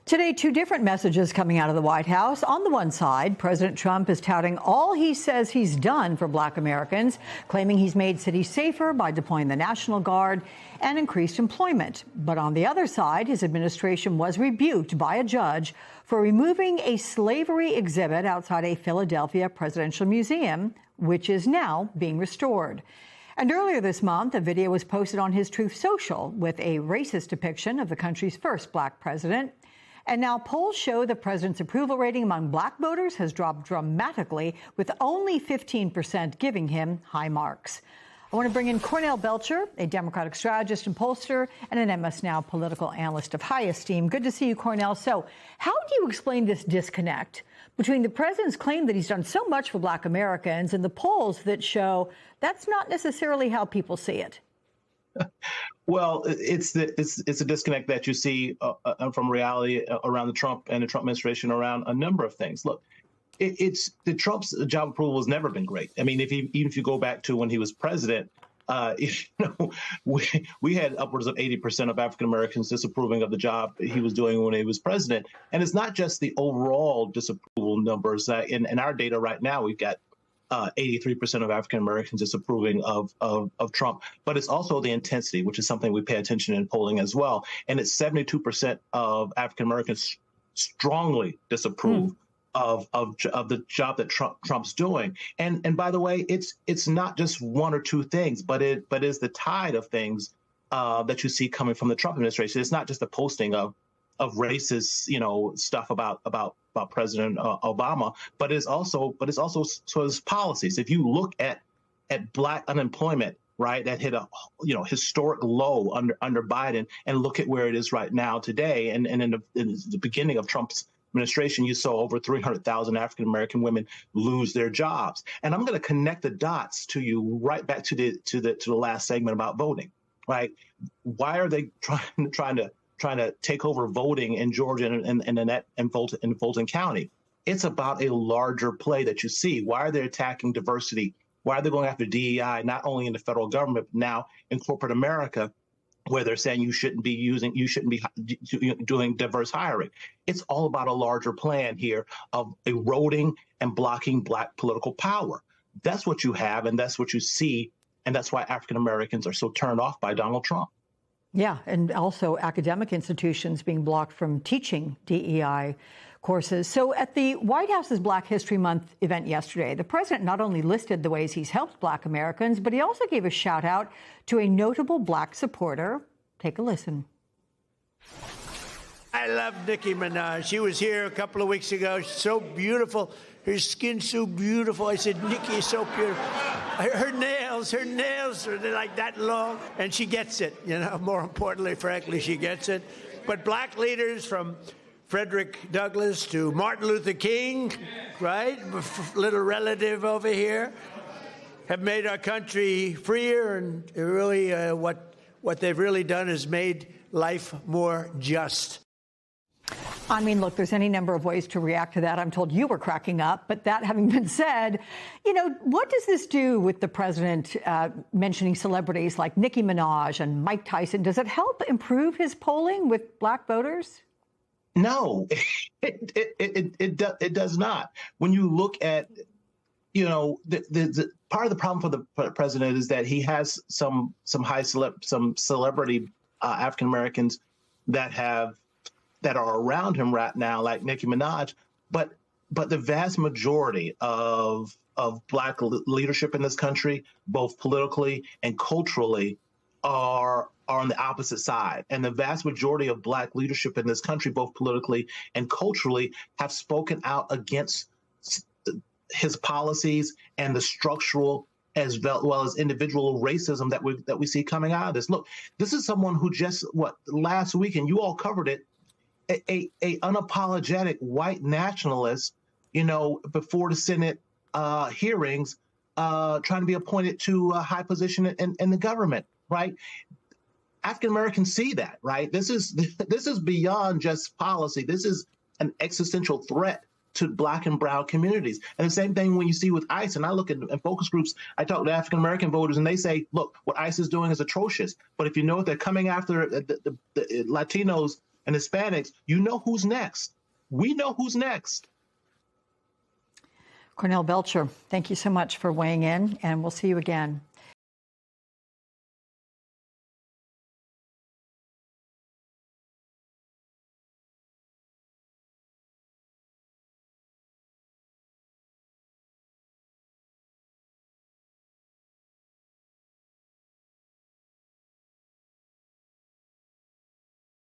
Today, two different messages coming out of the White House. On the one side, President Trump is touting all he says he's done for Black Americans, claiming he's made cities safer by deploying the National Guard and increased employment. But on the other side, his administration was rebuked by a judge for removing a slavery exhibit outside a Philadelphia presidential museum, which is now being restored. And earlier this month, a video was posted on his Truth Social with a racist depiction of the country's first Black president. And now polls show the president's approval rating among Black voters has dropped dramatically, with only 15% giving him high marks. I want to bring in Cornell Belcher, a Democratic strategist and pollster, and an MS Now political analyst of high esteem. Good to see you, Cornell. So how do you explain this disconnect between the president's claim that he's done so much for Black Americans and the polls that show that's not necessarily how people see it? Well, it's a disconnect that you see from reality around the Trump and the Trump administration around a number of things. Look, it's the Trump's job approval has never been great. I mean, even if you go back to when he was president, we had upwards of 80% of African Americans disapproving of the job he was doing when he was president. And it's not just the overall disapproval numbers. In our data right now, we've got 83% of African Americans disapproving of Trump, but it's also the intensity, which is something we pay attention in polling as well. And it's 72% of African Americans strongly disapprove of the job that Trump's doing. And by the way, it's not just one or two things, but is the tide of things that you see coming from the Trump administration. It's not just a posting of racist, stuff about President Obama, but it's also sort of his policies. If you look at Black unemployment, right, that hit a historic low under Biden, and look at where it is right now today, and in the beginning of Trump's administration, you saw over 300,000 African American women lose their jobs. And I'm going to connect the dots to you right back to the last segment about voting, right? Why are they trying to take over voting in Georgia and Fulton County? It's about a larger play that you see. Why are they attacking diversity? Why are they going after DEI, not only in the federal government, but now in corporate America, where they're saying you shouldn't be doing diverse hiring? It's all about a larger plan here of eroding and blocking Black political power. That's what you have, and that's what you see, and that's why African Americans are so turned off by Donald Trump. Yeah, and also academic institutions being blocked from teaching DEI courses. So at the White House's Black History Month event yesterday, the president not only listed the ways he's helped Black Americans, but he also gave a shout out to a notable Black supporter. Take a listen. I love Nicki Minaj. She was here a couple of weeks ago. She's so beautiful. Her skin's so beautiful. I said, Nicki is so beautiful. Her nails are like that long. And she gets it, more importantly, frankly, she gets it. But Black leaders from Frederick Douglass to Martin Luther King, right? Little relative over here, have made our country freer, and really what they've really done is made life more just. I mean, look, there's any number of ways to react to that. I'm told you were cracking up. But that having been said, what does this do with the president mentioning celebrities like Nicki Minaj and Mike Tyson? Does it help improve his polling with Black voters? No, it does not. When you look at, the part of the problem for the president is that he has some celebrity African Americans that are around him right now, like Nicki Minaj, but the vast majority of Black leadership in this country, both politically and culturally, are on the opposite side. And the vast majority of Black leadership in this country, both politically and culturally, have spoken out against his policies and the structural as well as individual racism that we see coming out of this. Look, this is someone who just last week, and you all covered it, a unapologetic white nationalist, before the Senate hearings, trying to be appointed to a high position in the government, right? African Americans see that, right? This is beyond just policy. This is an existential threat to Black and brown communities. And the same thing when you see with ICE. And I look at in focus groups, I talk to African American voters, and they say, look, what ICE is doing is atrocious. But if they're coming after the Latinos and Hispanics, you know who's next. We know who's next. Cornell Belcher, thank you so much for weighing in, and we'll see you again.